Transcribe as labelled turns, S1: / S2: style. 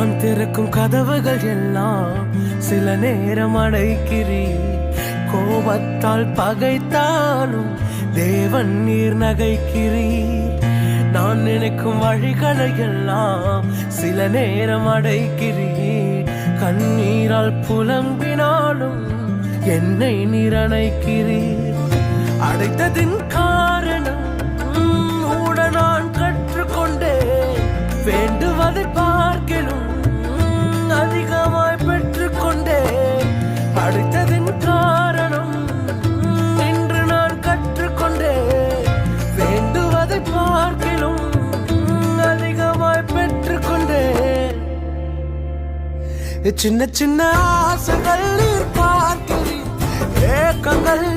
S1: நான் திறக்கும் கதவுகள் எல்லாம் சில நேரம் அடைக்கிறீர். கோபத்தால் பகைத்தாலும் தேவன் நீர் நகைக்கிறீர். நான் நினைக்கும் வழிகளை எல்லாம் சில நேரம் அடைக்கிறீர். கண்ணீரால் புலம்பினாலும் என்னை நீர் அணைக்கிறீர். அடைத்ததின் காரணம் கூட நான் கற்றுக்கொண்டேன். வேண்டுவதை பார்க்கலும் அதிகமாய் பெற்றுக்கொண்டேன். அடைத்ததின் காரணம் இன்று நான் கற்றுக்கொண்டேன். வேண்டுவதை பார்க்கலும் அதிகமாய் பெற்றுக்கொண்டேன். சின்ன சின்ன ஆசைகள் பார்க்கிறேன், ஏக்கங்கள்